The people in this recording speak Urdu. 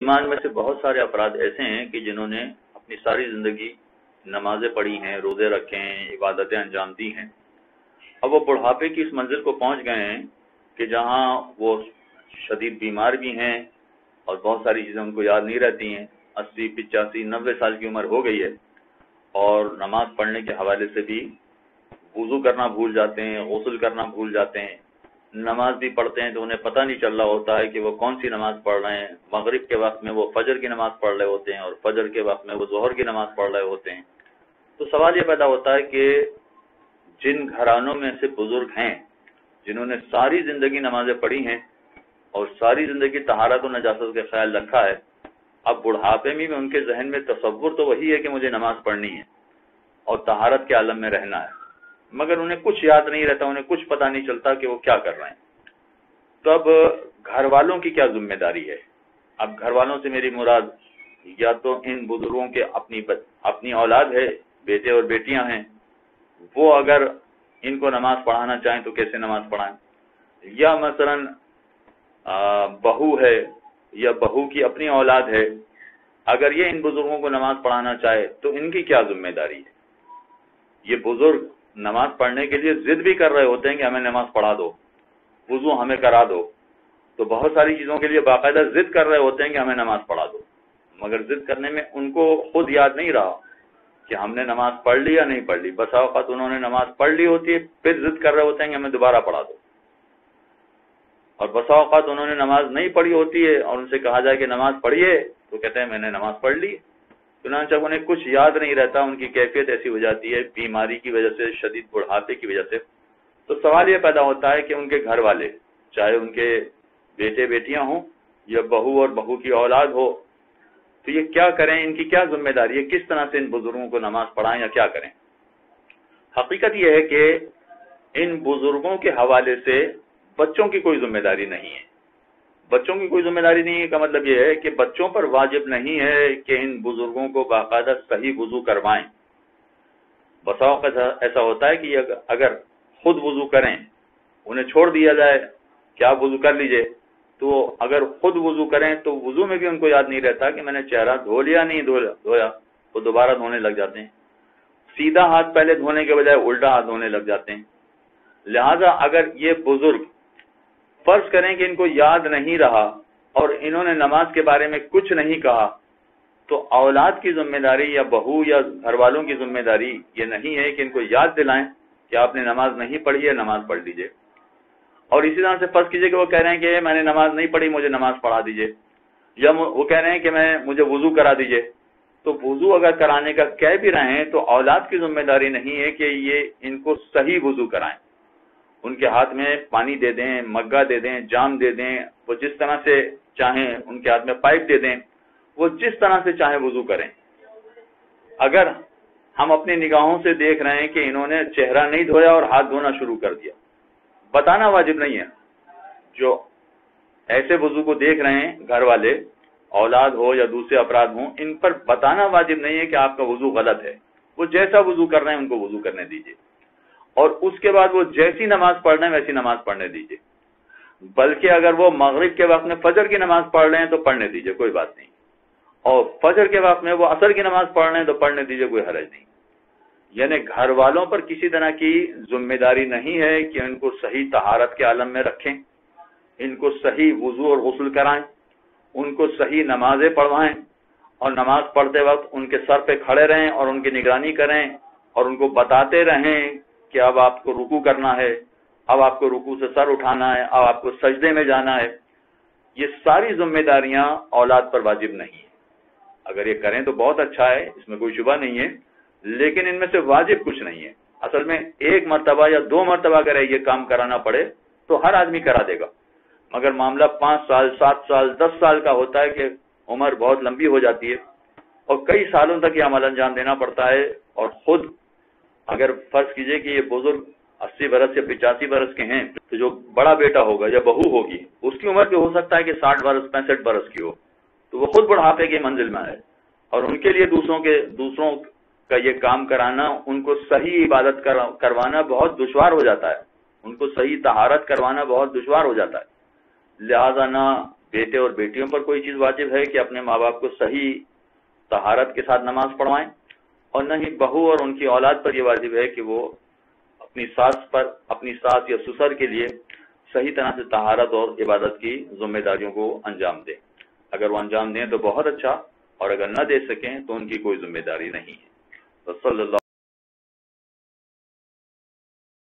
ایمان میں سے بہت سارے افراد ایسے ہیں کہ جنہوں نے اپنی ساری زندگی نمازیں پڑھی ہیں، روزے رکھے ہیں، عبادتیں انجام دی ہیں. اب وہ بڑھاپے کی اس منزل کو پہنچ گئے ہیں کہ جہاں وہ شدید بیمار بھی ہیں اور بہت ساری چیزیں ان کو یاد نہیں رہتی ہیں. 80، 85، 90 سال کی عمر ہو گئی ہے اور نماز پڑھنے کے حوالے سے بھی وضو کرنا بھول جاتے ہیں، غسل کرنا بھول جاتے ہیں. نماز بھی پڑھتے ہیں تو انہیں پتہ نہیں چل رہا ہوتا ہے کہ وہ کون سی نماز پڑھ رہے ہیں. مغرب کے وقت میں وہ فجر کی نماز پڑھ رہے ہوتے ہیں اور فجر کے وقت میں وہ ظہر کی نماز پڑھ رہے ہوتے ہیں. تو سوال یہ پیدا ہوتا ہے کہ جن گھرانوں میں سے بزرگ ہیں جنہوں نے ساری زندگی نمازیں پڑھی ہیں اور ساری زندگی طہارت و نجاست کا خیال رکھا ہے، اب بڑھاپے میں بھی ان کے ذہن میں تصور تو وہی ہے کہ مجھے نماز پڑھنی ہے اور طہارت کے عالم میں رہنا ہے، مگر انہیں کچھ یاد نہیں رہتا، انہیں کچھ پتہ نہیں چلتا کہ وہ کیا کر رہے ہیں. تو اب گھر والوں کی کیا ذمہ داری ہے؟ اب گھر والوں سے میری مراد یا تو ان بزرگوں کے اپنی اولاد ہے، بیٹے اور بیٹیاں ہیں، وہ اگر ان کو نماز پڑھانا چاہیں تو کیسے نماز پڑھائیں، یا مثلا بہو ہے یا بہو کی اپنی اولاد ہے، اگر یہ ان بزرگوں کو نماز پڑھانا چاہے تو ان کی کیا ذمہ داری ہے؟ یہ بزرگ نماز پڑھنے کے لیے ضد بھی کر رہے ہوتے ہیں کہ ہمیں نماز پڑھا دو، وضو ہمیں کرا دو، تو بہت ساری چیزوں کے لیے باقاعدہ ضد کر رہے ہوتے ہیں کہ ہمیں نماز پڑھا دو، مگر ضد کرنے میں ان کو خود یاد نہیں رہا کہ ہم نے نماز پڑھ لی یا نہیں پڑھ لی. بسا اوقات انہوں نے نماز پڑھ لی ہوتی ہے پھر ضد کر رہے ہوتے ہیں کہ ہمیں دوبارہ پڑھا دو، اور بسا اوقات انہوں نے نماز نہیں پڑھی ہوتی ہے اور ان سے کہا جائے کہ نماز پڑھیے تو کہتے ہیں میں نے نماز پڑھ لی. چنانچہ انہیں کچھ یاد نہیں رہتا، ان کی کیفیت ایسی ہو جاتی ہے بیماری کی وجہ سے، شدید بڑھاپے کی وجہ سے. تو سوال یہ پیدا ہوتا ہے کہ ان کے گھر والے، چاہے ان کے بیٹے بیٹیاں ہوں یا بہو اور بہو کی اولاد ہو، تو یہ کیا کریں، ان کی کیا ذمہ داری ہے، کس طرح سے ان بزرگوں کو نماز پڑھائیں یا کیا کریں. حقیقت یہ ہے کہ ان بزرگوں کے حوالے سے بچوں کی کوئی ذمہ داری نہیں ہے. بچوں کی کوئی ذمہ داری نہیں ہے کا مطلب یہ ہے کہ بچوں پر واجب نہیں ہے کہ ان بزرگوں کو باقاعدہ صحیح وضو کروائیں. بسا اوقات ایسا ہوتا ہے کہ اگر خود وضو کریں، انہیں چھوڑ دیا جائے کہ آپ وضو کر لیجئے، تو اگر خود وضو کریں تو وضو میں بھی ان کو یاد نہیں رہتا کہ میں نے چہرہ دھو لیا نہیں دھویا، وہ دوبارہ دھونے لگ جاتے ہیں. سیدھا ہاتھ پہلے دھونے کے بجائے الٹا ہاتھ دھونے لگ جاتے ہیں. لہذا اگر یہ بزرگ فرض کریں کہ ان کو یاد نہیں رہا اور انہوں نے نماز کے بارے میں کچھ نہیں کہا، تو اولاد کی ذمہ داری یا بہو یا گھر والوں کی ذمہ داری یہ نہیں ہے کہ ان کو یاد دلائیں کہ آپ نے نماز نہیں پڑھی ہے، نماز پڑھ لیجئے. اور اسی طرح سے فرض کیجئے کہ وہ کہہ رہے ہیں کہ میں نے نماز نہیں پڑھی، مجھے نماز پڑھا دیجئے، یا وہ کہہ رہے ہیں کہ مجھے وضو کرا دیجئے. تو وضو اگر کرانے کا کہہ بھی رہے ہیں تو اولاد کی ذمہ داری نہیں ہے کہ یہ ان کو صحیح وضو کرائیں. ان کے ہاتھ میں پانی دے دیں، مگا دے دیں، جام دے دیں، وہ جس طرح سے چاہیں، ان کے ہاتھ میں پائپ دے دیں، وہ جس طرح سے چاہیں وضو کریں. اگر ہم اپنی نگاہوں سے دیکھ رہے ہیں کہ انہوں نے چہرہ نہیں دھویا اور ہاتھ دھونا شروع کر دیا، بتانا واجب نہیں ہے. جو ایسے وضو کو دیکھ رہے ہیں گھر والے، اولاد ہو یا دوسرے افراد ہوں، ان پر بتانا واجب نہیں ہے کہ آپ کا وضو غلط ہے. وہ جیسا وضو کر رہے ہیں ان کو وضو کرنے دیجیے، اور اس کے بعد وہ جیسی نماز پڑھ رہے ہیں ویسی نماز پڑھنے دیجیے. بلکہ اگر وہ مغرب کے وقت میں فجر کی نماز پڑھ رہے ہیں تو پڑھنے دیجیے، کوئی بات نہیں. اور فجر کے وقت میں وہ عصر کی نماز پڑھ رہے ہیں تو پڑھنے دیجیے، کوئی حرج نہیں. یعنی گھر والوں پر کسی طرح کی ذمہ داری نہیں ہے کہ ان کو صحیح طہارت کے عالم میں رکھیں، ان کو صحیح وضو اور غسل کرائیں، ان کو صحیح نمازیں پڑھوائیں، اور نماز پڑھتے وقت ان کے سر پہ کھڑے رہیں اور ان کی نگرانی کریں اور ان کو بتاتے رہیں کہ اب آپ کو رکوع کرنا ہے، اب آپ کو رکوع سے سر اٹھانا ہے، اب آپ کو سجدے میں جانا ہے. یہ ساری ذمہ داریاں اولاد پر واجب نہیں ہیں. اگر یہ کریں تو بہت اچھا ہے، اس میں کوئی شبہ نہیں ہے، لیکن ان میں سے واجب کچھ نہیں ہے. اصل میں ایک مرتبہ یا 2 مرتبہ اگر یہ کام کرانا پڑے تو ہر آدمی کرا دے گا، مگر معاملہ 5 سال 7 سال 10 سال کا ہوتا ہے کہ عمر بہت لمبی ہو جاتی ہے اور کئی سالوں تک یہ عمل انجام دینا پڑتا ہے. اور خود اگر فرض کیجئے کہ یہ بزرگ 80 برس یا 85 برس کے ہیں تو جو بڑا بیٹا ہوگا یا بہو ہوگی اس کی عمر بھی ہو سکتا ہے کہ 60 برس 65 برس کی ہو، تو وہ خود بڑھاپے کی منزل میں ہے، اور ان کے لیے دوسروں کا یہ کام کرانا، ان کو صحیح عبادت کروانا بہت دشوار ہو جاتا ہے، ان کو صحیح طہارت کروانا بہت دشوار ہو جاتا ہے. لہذا نہ بیٹے اور بیٹیوں پر کوئی چیز واجب ہے کہ اپنے ماں باپ کو صحیح طہارت کے ساتھ نماز پڑھوائیں، اور نہ ہی بہو اور ان کی اولاد پر یہ واجب ہے کہ وہ اپنی ساس یا سسر کے لیے صحیح طرح سے طہارت اور عبادت کی ذمہ داریوں کو انجام دیں۔ اگر وہ انجام دیں تو بہت اچھا، اور اگر نہ دے سکیں تو ان کی کوئی ذمہ داری نہیں ہے۔ صلی اللہ